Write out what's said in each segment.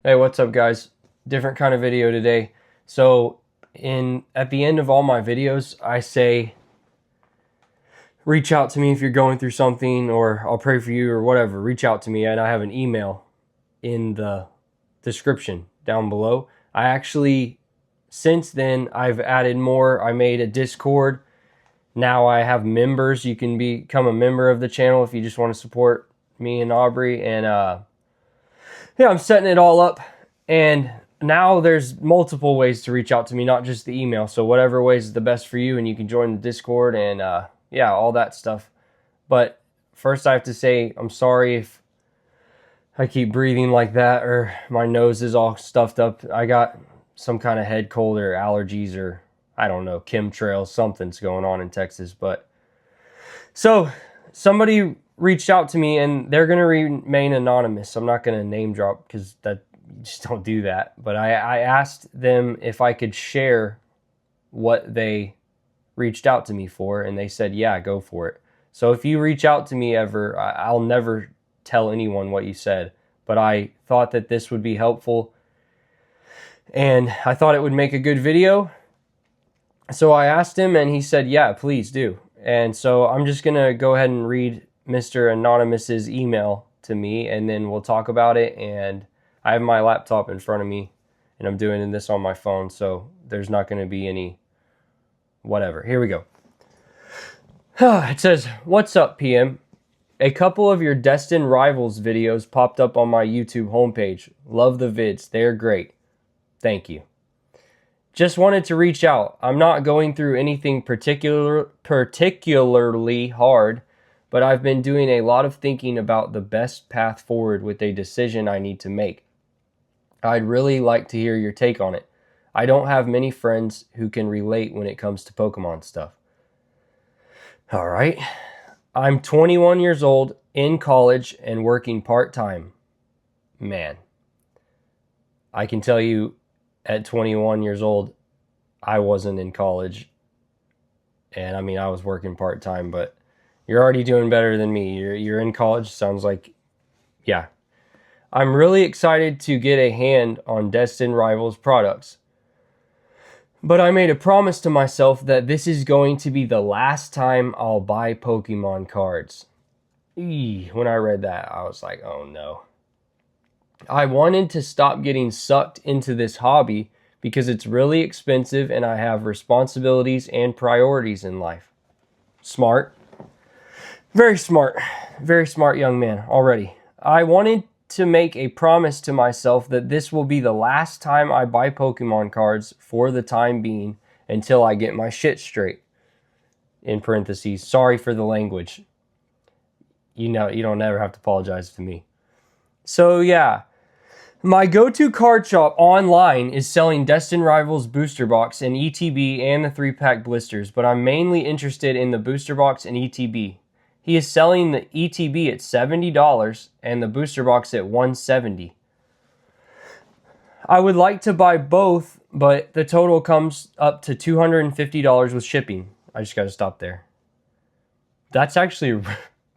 Hey, what's up, guys? Different kind of video today. So, at the end of all my videos, I say reach out to me if you're going through something, or I'll pray for you, or whatever. Reach out to me, and I have an email in the description down below. I actually, since then, I've added more. I made a Discord. Now I have members. You can become a member of the channel if you just want to support me and Aubrey. And yeah, I'm setting it all up. And now there's multiple ways to reach out to me, not just the email. So whatever way is the best for you, and you can join the Discord and yeah, all that stuff. But first I have to say I'm sorry if I keep breathing like that or my nose is all stuffed up. I got some kind of head cold or allergies, or I don't know, chemtrails, something's going on in Texas. But so somebody reached out to me, and they're going to remain anonymous. I'm not going to name drop because that, just don't do that. But I asked them if I could share what they reached out to me for, and they said, yeah, go for it. So if you reach out to me ever, I'll never tell anyone what you said, but I thought that this would be helpful, and I thought it would make a good video. So I asked him, and he said, yeah, please do. And so I'm just going to go ahead and read Mr. Anonymous's email to me, and then we'll talk about it. And I have my laptop in front of me, and I'm doing this on my phone, so there's not going to be any whatever. Here we go. It says, what's up, PM? A couple of your Destined Rivals videos popped up on my YouTube homepage. Love the vids. They're great. Thank you. Just wanted to reach out. I'm not going through anything particularly hard, but I've been doing a lot of thinking about the best path forward with a decision I need to make. I'd really like to hear your take on it. I don't have many friends who can relate when it comes to Pokemon stuff. All right. I'm 21 years old, in college, and working part-time. Man, I can tell you at 21 years old, I wasn't in college. And I mean, I was working part-time, but you're already doing better than me. You're in college, sounds like, yeah. I'm really excited to get a hand on Destined Rivals products. But I made a promise to myself that this is going to be the last time I'll buy Pokemon cards. When I read that, I was like, oh no. I wanted to stop getting sucked into this hobby because it's really expensive and I have responsibilities and priorities in life. Smart. Very smart. Very smart young man already. I wanted to make a promise to myself that this will be the last time I buy Pokemon cards for the time being until I get my shit straight. In parentheses, sorry for the language. You know, you don't ever have to apologize to me. So yeah, my go-to card shop online is selling Destined Rivals Booster Box and ETB and the 3-pack blisters, but I'm mainly interested in the Booster Box and ETB. He is selling the ETB at $70 and the Booster Box at $170. I would like to buy both, but the total comes up to $250 with shipping. I just got to stop there. That's actually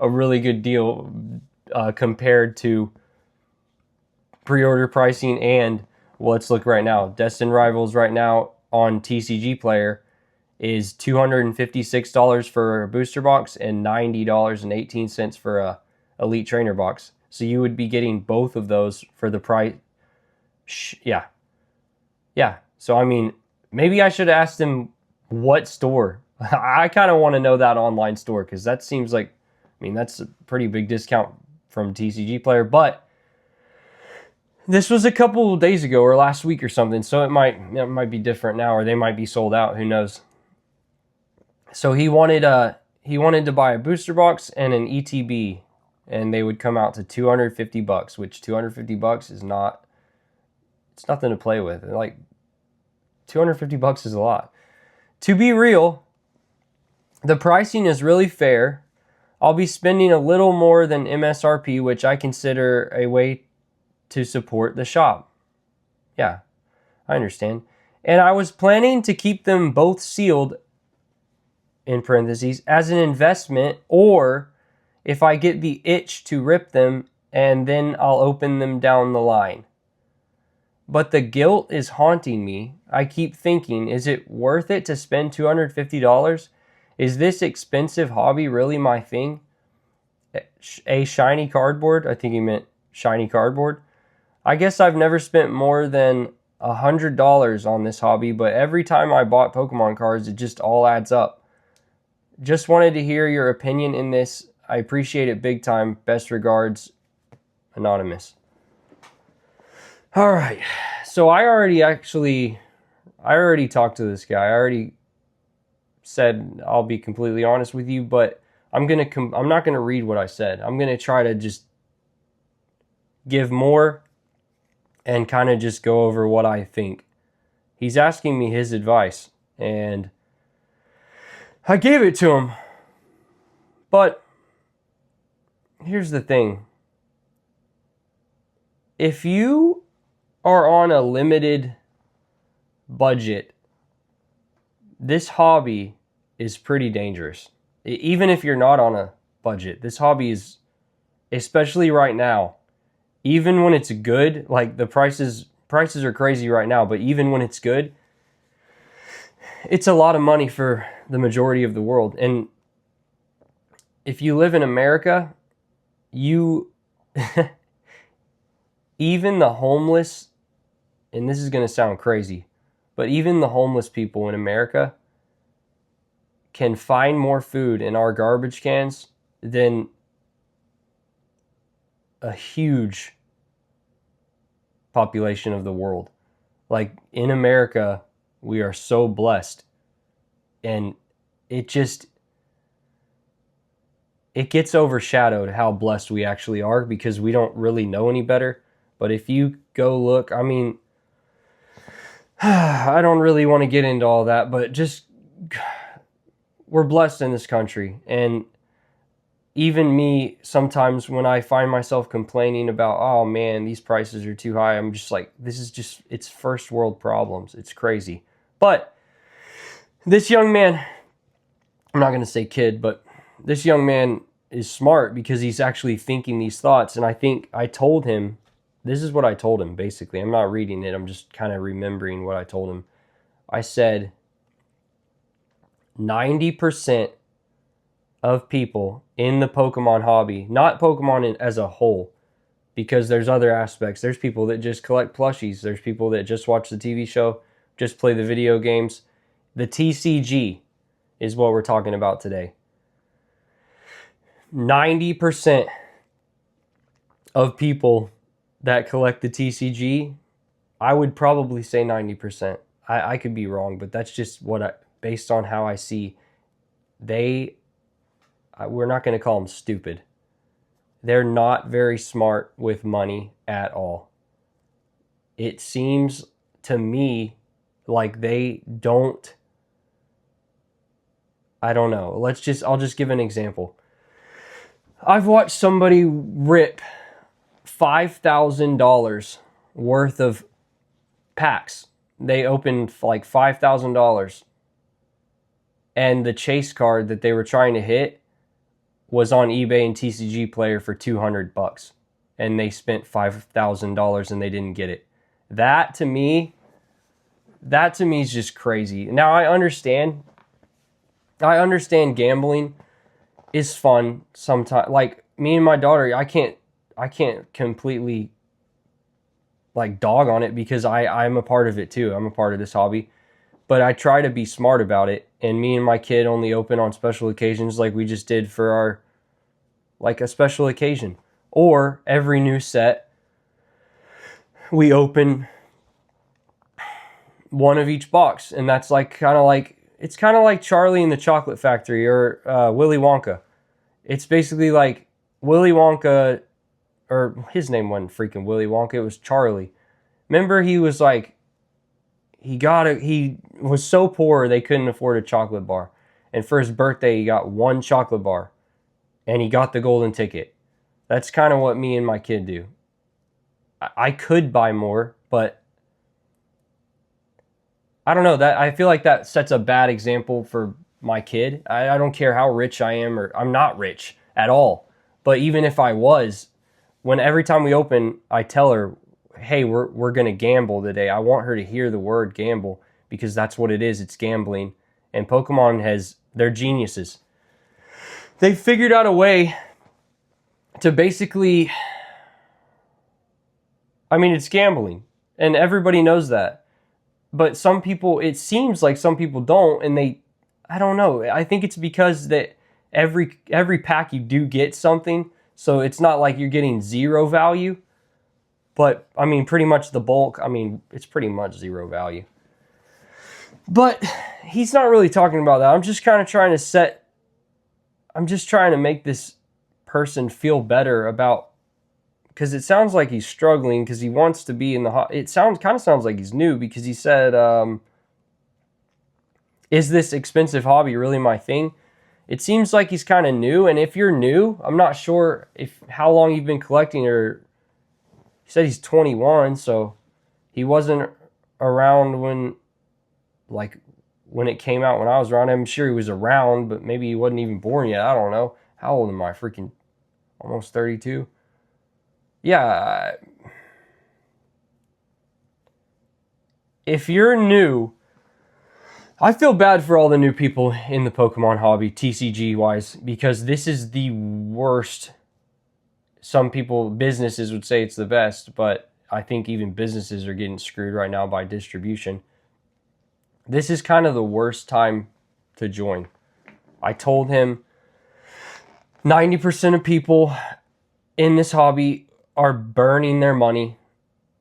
a really good deal compared to pre-order pricing. And well, let's look right now. Destined Rivals right now on TCG Player is $256 for a booster box and $90.18 for a Elite Trainer box. So you would be getting both of those for the price. Yeah. So I mean, maybe I should ask them what store. I kind of want to know that online store, because that seems like, I mean, that's a pretty big discount from TCG Player. But this was a couple of days ago or last week or something, so it might be different now, or they might be sold out. Who knows? So he wanted to buy a booster box and an ETB, and they would come out to $250, which $250 is not, it's nothing to play with. Like, $250 is a lot. To be real, the pricing is really fair. I'll be spending a little more than MSRP, which I consider a way to support the shop. Yeah, I understand. And I was planning to keep them both sealed, in parentheses, as an investment, or if I get the itch to rip them, and then I'll open them down the line. But the guilt is haunting me. I keep thinking, is it worth it to spend $250? Is this expensive hobby really my thing? A shiny cardboard? I think he meant shiny cardboard. I guess I've never spent more than $100 on this hobby, but every time I bought Pokemon cards, it just all adds up. Just wanted to hear your opinion in this. I appreciate it big time. Best regards, Anonymous. All right. So I already talked to this guy. I already said I'll be completely honest with you, but I'm not going to read what I said. I'm going to try to just give more and kind of just go over what I think. He's asking me his advice, and I gave it to him. But here's the thing. If you are on a limited budget, this hobby is pretty dangerous. Even if you're not on a budget, this hobby is, especially right now, even when it's good, like the prices are crazy right now, but even when it's good, it's a lot of money for the majority of the world. And if you live in America, even the homeless, and this is going to sound crazy, but even the homeless people in America can find more food in our garbage cans than a huge population of the world. Like in America, we are so blessed, and it gets overshadowed how blessed we actually are because we don't really know any better. But if you go look, I mean, I don't really want to get into all that, but just, we're blessed in this country. And even me, sometimes when I find myself complaining about, oh man, these prices are too high, I'm just like, it's first world problems. It's crazy. But this young man, I'm not going to say kid, but this young man is smart because he's actually thinking these thoughts. And I think I told him, this is what I told him, basically. I'm not reading it. I'm just kind of remembering what I told him. I said, 90% of people in the Pokemon hobby, not Pokemon as a whole, because there's other aspects. There's people that just collect plushies. There's people that just watch the TV show, just play the video games. The TCG is what we're talking about today. 90% of people that collect the TCG, I would probably say 90%. I could be wrong, but that's just based on how I see. We're not going to call them stupid. They're not very smart with money at all. It seems to me like they don't, I don't know. I'll just give an example. I've watched somebody rip $5,000 worth of packs. They opened like $5,000, and the chase card that they were trying to hit was on eBay and TCG Player for $200, and they spent $5,000 and they didn't get it. That to me is just crazy. Now I understand gambling is fun sometimes. Like me and my daughter, I can't completely like dog on it because I'm a part of it too. I'm a part of this hobby. But I try to be smart about it. And me and my kid only open on special occasions like we just did for a special occasion. Or every new set, we open one of each box. And that's it's kind of like Charlie and the Chocolate Factory or Willy Wonka. It's basically like Willy Wonka, or his name wasn't freaking Willy Wonka, it was Charlie. Remember, he was like, he was so poor they couldn't afford a chocolate bar. And for his birthday, he got one chocolate bar. And he got the golden ticket. That's kind of what me and my kid do. I could buy more, but I don't know. That I feel like that sets a bad example for my kid. I don't care how rich I am, or I'm not rich at all. But even if I was, every time we open, I tell her, hey, we're going to gamble today. I want her to hear the word gamble because that's what it is. It's gambling. And Pokemon they're geniuses. They figured out a way to basically, I mean, it's gambling and everybody knows that. But some people, it seems like some people don't, and I don't know. I think it's because that every pack you do get something, so it's not like you're getting zero value. But I mean, pretty much the bulk, I mean, it's pretty much zero value. But he's not really talking about that. I'm just trying to make this person feel better about, because it sounds like he's struggling because he wants to be in the it kind of sounds like he's new, because he said, is this expensive hobby really my thing? It seems like he's kind of new, and if you're new, I'm not sure how long you've been collecting, or he said he's 21, so he wasn't around when it came out when I was around. I'm sure he was around, but maybe he wasn't even born yet. I don't know. How old am I? Freaking almost 32. Yeah. If you're new, I feel bad for all the new people in the Pokemon hobby, TCG wise, because this is the worst. Some businesses would say it's the best, but I think even businesses are getting screwed right now by distribution. This is kind of the worst time to join. I told him 90% of people in this hobby are burning their money.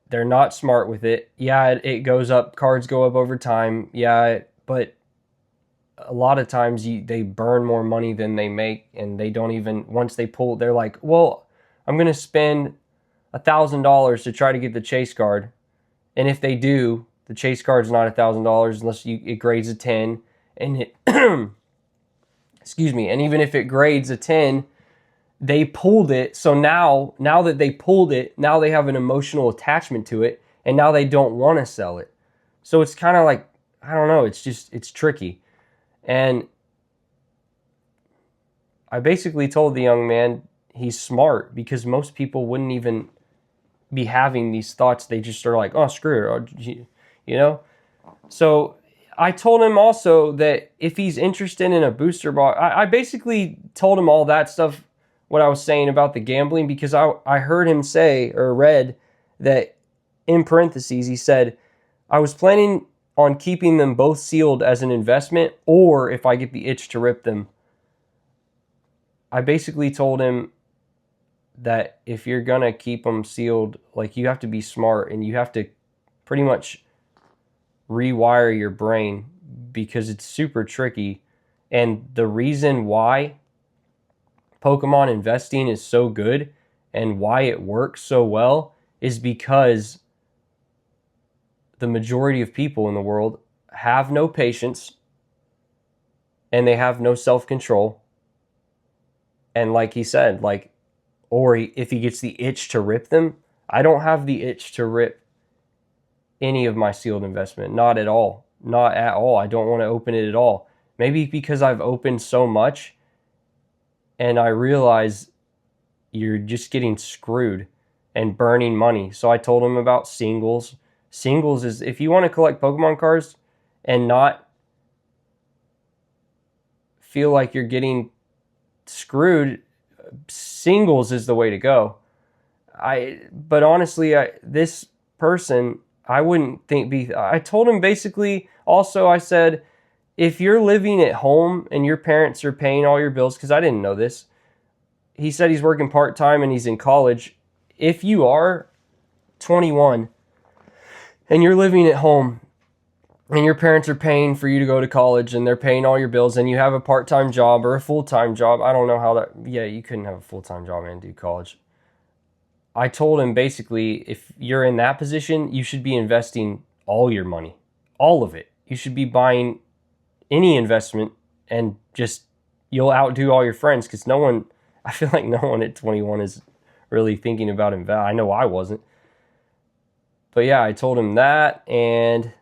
They're not smart with it. Yeah, it goes up. Cards go up over time. Yeah, but a lot of times they burn more money than they make, and they don't even, once they pull, they're like, well, I'm going to spend $1,000 to try to get the chase card. And if they do, the chase card's not $1,000 unless it grades a 10. And excuse me. And even if it grades a 10, they pulled it. So now that they pulled it, now they have an emotional attachment to it, and now they don't want to sell it. So it's kind of like, I don't know. It's tricky. And I basically told the young man he's smart, because most people wouldn't even be having these thoughts. They just are like, oh, screw it. So I told him also that if he's interested in a booster box, I basically told him all that stuff, what I was saying about the gambling, because I heard him say, or read, that in parentheses, he said, I was planning on keeping them both sealed as an investment, or if I get the itch to rip them. I basically told him that if you're going to keep them sealed, like, you have to be smart, and you have to pretty much rewire your brain, because it's super tricky. And the reason why Pokemon investing is so good and why it works so well is because the majority of people in the world have no patience, and they have no self-control. And like he said, if he gets the itch to rip them, I don't have the itch to rip any of my sealed investment. Not at all. Not at all. I don't want to open it at all. Maybe because I've opened so much, and I realize you're just getting screwed and burning money. So I told him about singles. Singles is, if you want to collect Pokemon cards and not feel like you're getting screwed, singles is the way to go. But honestly, this person, I wouldn't think I told him basically, also I said, if you're living at home and your parents are paying all your bills, because I didn't know this. He said he's working part-time and he's in college. If you are 21 and you're living at home and your parents are paying for you to go to college and they're paying all your bills, and you have a part-time job or a full-time job, I don't know how that, yeah, you couldn't have a full-time job and do college. I told him basically, if you're in that position, you should be investing all your money, all of it. You should be buying any investment, and just, you'll outdo all your friends, because I feel like no one at 21 is really thinking about invest. I know I wasn't. But yeah, I told him that, and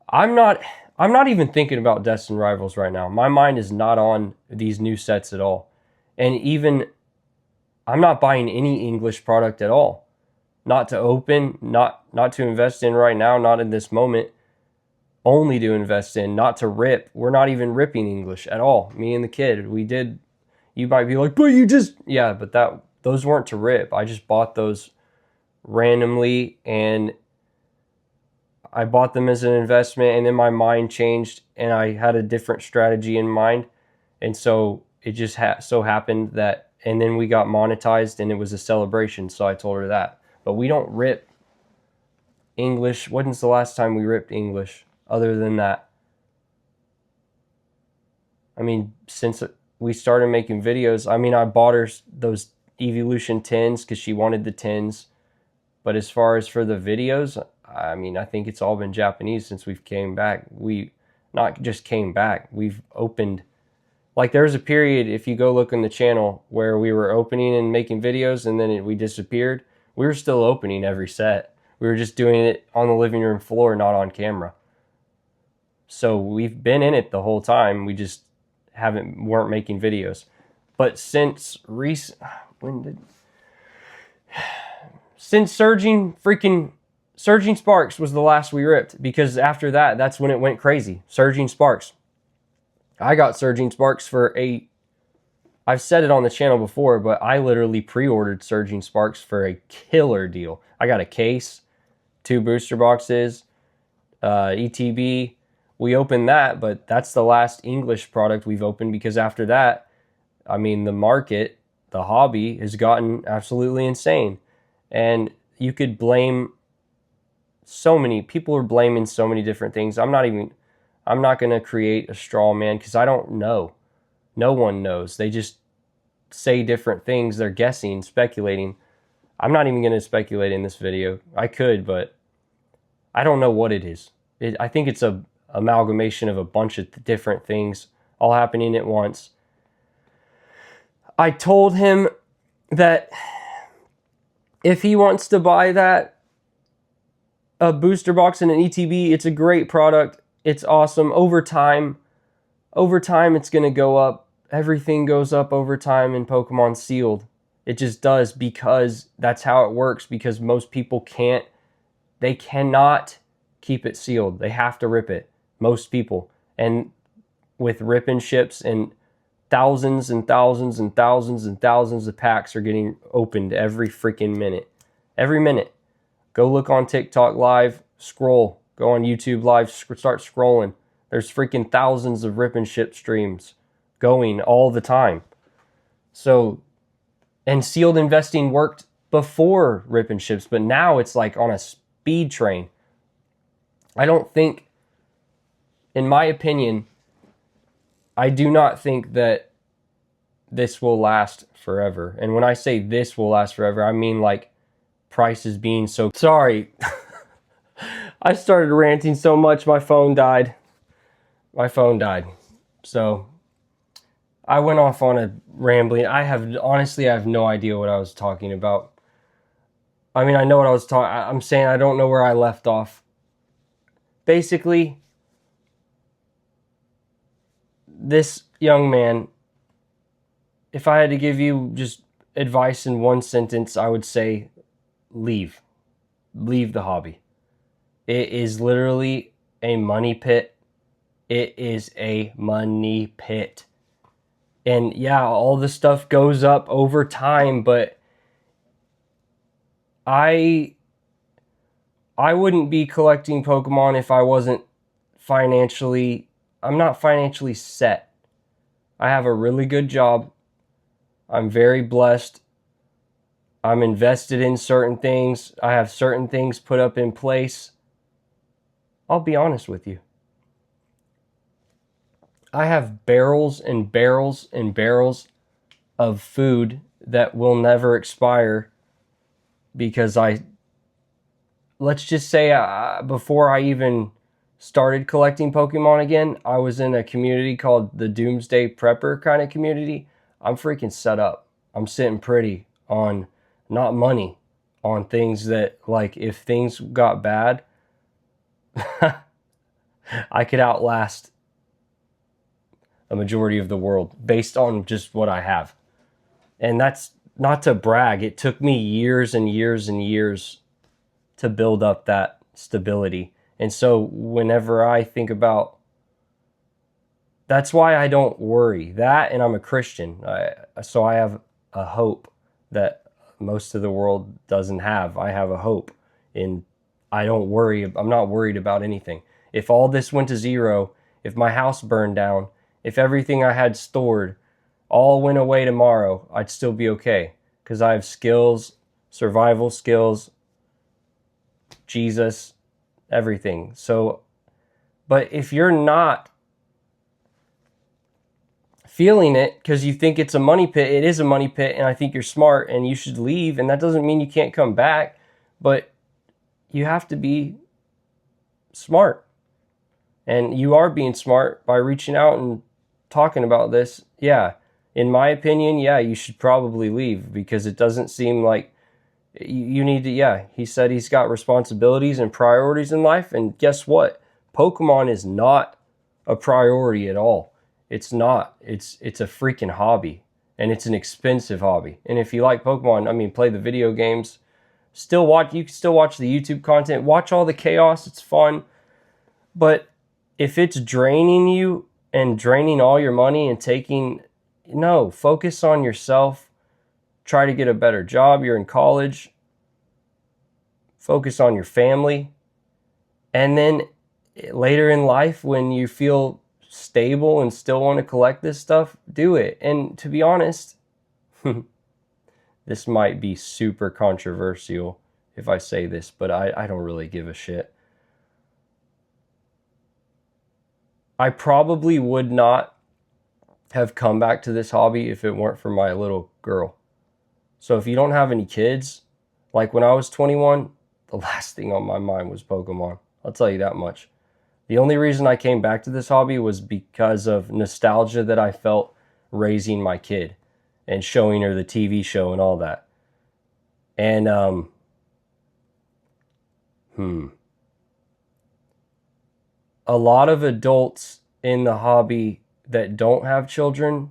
I'm not even thinking about Destined Rivals right now. My mind is not on these new sets at all. And even I'm not buying any English product at all. Not to open, not to invest in right now, not in this moment. Only to invest in, not to rip. We're not even ripping English at all. Me and the kid, we did. You might be like, but you just, yeah, but those weren't to rip. I just bought those randomly, and I bought them as an investment, and then my mind changed and I had a different strategy in mind. And so it just so happened that, and then we got monetized and it was a celebration. So I told her that. But we don't rip English. When's the last time we ripped English other than that? I mean, since we started making videos, I mean, I bought her those Evolution 10s because she wanted the 10s. But as far as for the videos, I mean, I think it's all been Japanese since we've came back. We not just came back, we've opened. Like, there's a period, if you go look on the channel, where we were opening and making videos, and then we disappeared. We were still opening every set. We were just doing it on the living room floor, not on camera. So we've been in it the whole time. We just weren't making videos. But since since Surging Sparks was the last we ripped, because after that, that's when it went crazy. Surging Sparks. I got Surging Sparks I've said it on the channel before, but I literally pre-ordered Surging Sparks for a killer deal. I got a case, 2 booster boxes, ETB. We opened that, but that's the last English product we've opened, because after that, I mean, the market, the hobby has gotten absolutely insane. And you could blame people are blaming so many different things. I'm not going to create a straw man, because I don't know. No one knows. They just say different things. They're guessing, speculating. I'm not even going to speculate in this video. I could, but I don't know what it is. I think it's a amalgamation of a bunch of different things all happening at once. I told him that if he wants to buy a booster box and an ETB, it's a great product. It's awesome. Over time, it's going to go up. Everything goes up over time in Pokemon sealed. It just does, because that's how it works, because most people cannot keep it sealed. They have to rip it. Most people. And with ripping ships, and thousands and thousands and thousands and thousands of packs are getting opened every freaking minute. Every minute. Go look on TikTok live, scroll. Go on YouTube live, start scrolling. There's freaking thousands of rip and ship streams going all the time. So, and sealed investing worked before rip and ships, but now it's like on a speed train. I don't think, in my opinion, I do not think that this will last forever. And when I say this will last forever, I mean like prices being so... Sorry. I started ranting so much, my phone died. My phone died. So I went off on a rambling. Honestly, I have no idea what I was talking about. I mean, I know what I was talking... I'm saying I don't know where I left off. Basically, this young man, if I had to give you just advice in one sentence, I would say leave. Leave the hobby. It is literally a money pit. It is a money pit. And yeah, all this stuff goes up over time, but I wouldn't be collecting Pokemon if I wasn't I'm not financially set. I have a really good job. I'm very blessed. I'm invested in certain things. I have certain things put up in place. I'll be honest with you. I have barrels and barrels and barrels of food that will never expire, because let's just say before I even started collecting Pokemon again, I was in a community called the Doomsday Prepper kind of community. I'm freaking set up. I'm sitting pretty on, not money, on things that, like, if things got bad, I could outlast a majority of the world based on just what I have. And that's not to brag, it took me years and years and years to build up that stability. And so whenever I think about, that's why I don't worry. That, and I'm a Christian. So I have a hope that most of the world doesn't have. I have a hope, and I don't worry. I'm not worried about anything. If all this went to zero, if my house burned down, if everything I had stored all went away tomorrow, I'd still be okay, because I have skills, survival skills, Jesus, everything. So, but if you're not feeling it because you think it's a money pit, it is a money pit, and I think you're smart and you should leave, and that doesn't mean you can't come back, but you have to be smart. And you are being smart by reaching out and talking about this. Yeah, in my opinion, yeah, you should probably leave, because it doesn't seem like you need to. Yeah, he said he's got responsibilities and priorities in life, and guess what? Pokemon is not a priority at all. It's not. It's a freaking hobby, and it's an expensive hobby. And if you like Pokemon, I mean, play the video games. Still watch. You can still watch the YouTube content. Watch all the chaos. It's fun. But if it's draining you and draining all your money and taking, no, focus on yourself. Try to get a better job. You're in college. Focus on your family. And then later in life, when you feel stable and still want to collect this stuff, do it. And to be honest, this might be super controversial if I say this, but I don't really give a shit. I probably would not have come back to this hobby if it weren't for my little girl. So if you don't have any kids, like when I was 21, the last thing on my mind was Pokemon. I'll tell you that much. The only reason I came back to this hobby was because of nostalgia that I felt raising my kid and showing her the TV show and all that. And, a lot of adults in the hobby that don't have children,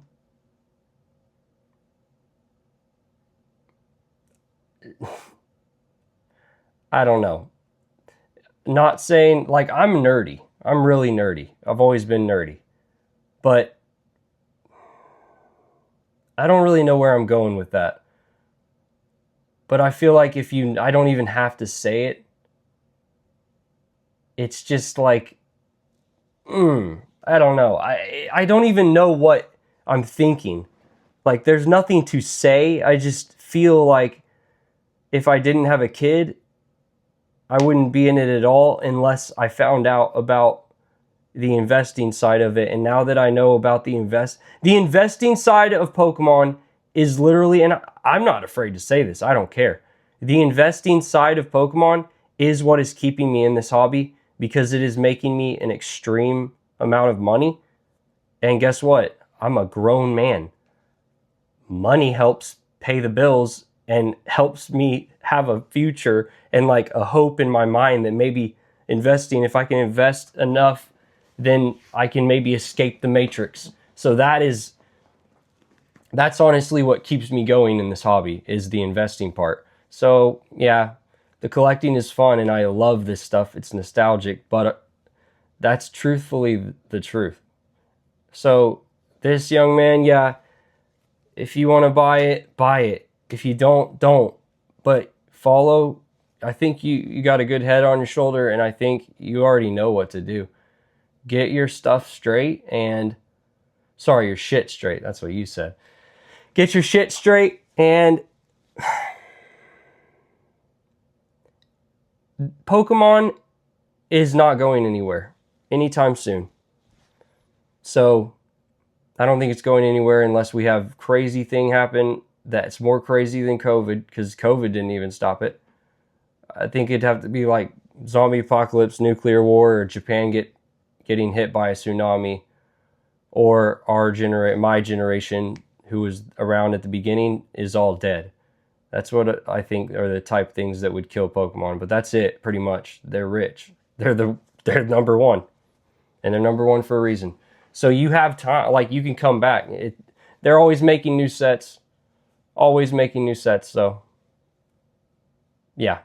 I don't know. Not saying, like, I'm nerdy. I'm really nerdy. I've always been nerdy. But I don't really know where I'm going with that. But I feel like I don't even have to say it. It's just like, I don't know. I don't even know what I'm thinking. Like, there's nothing to say. I just feel like if I didn't have a kid, I wouldn't be in it at all unless I found out about the investing side of it. And now that I know about the investing side of Pokemon is literally, and I'm not afraid to say this, I don't care. The investing side of Pokemon is what is keeping me in this hobby, because it is making me an extreme amount of money. And guess what? I'm a grown man. Money helps pay the bills and helps me have a future and like a hope in my mind that maybe investing, if I can invest enough, then I can maybe escape the matrix. So that's honestly what keeps me going in this hobby, is the investing part. So yeah, the collecting is fun and I love this stuff. It's nostalgic, but that's truthfully the truth. So this young man, yeah, if you want to buy it, buy it. If you don't, don't. But follow. I think you got a good head on your shoulder, and I think you already know what to do. Get your stuff straight and... Sorry, your shit straight. That's what you said. Get your shit straight, and... Pokemon is not going anywhere anytime soon. So I don't think it's going anywhere unless we have crazy thing happen that's more crazy than COVID, because COVID didn't even stop it. I think it'd have to be like zombie apocalypse, nuclear war, or Japan getting hit by a tsunami, or my generation, who was around at the beginning, is all dead. That's what I think are the type of things that would kill Pokemon. But that's it, pretty much. They're rich. They're number one, and they're number one for a reason. So you have time, like, you can come back. They're always making new sets. always making new sets. So yeah.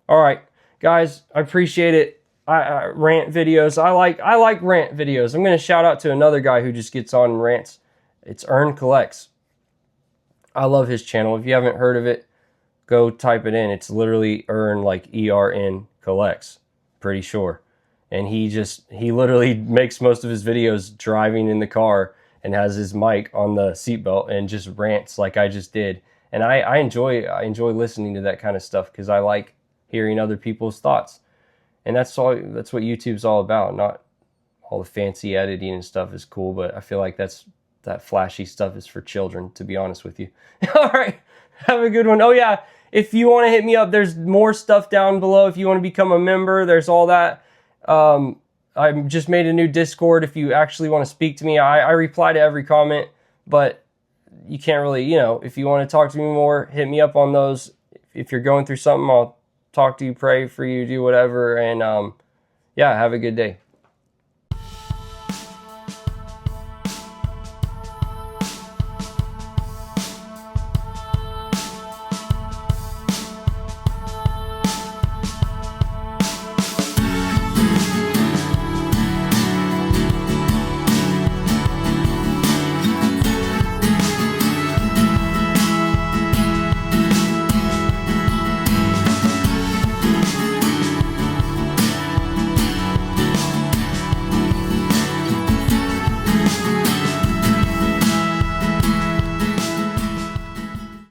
All right, guys, I appreciate it. I rant videos. I like rant videos. I'm gonna shout out to another guy who just gets on and rants. It's Ern Collects. I love his channel. If you haven't heard of it, go type it in. It's literally Ern, like ERN Collects. Pretty sure. And he literally makes most of his videos driving in the car and has his mic on the seatbelt and just rants like I just did. And I enjoy listening to that kind of stuff because I like hearing other people's thoughts. And that's what YouTube's all about. Not all the fancy editing and stuff is cool, but I feel like that flashy stuff is for children, to be honest with you. All right, have a good one. Oh yeah, if you want to hit me up, there's more stuff down below. If you want to become a member, there's all that. I just made a new Discord. If you actually want to speak to me, I reply to every comment, but you can't really, if you want to talk to me more, hit me up on those. If you're going through something, I'll talk to you, pray for you, do whatever. And yeah, have a good day.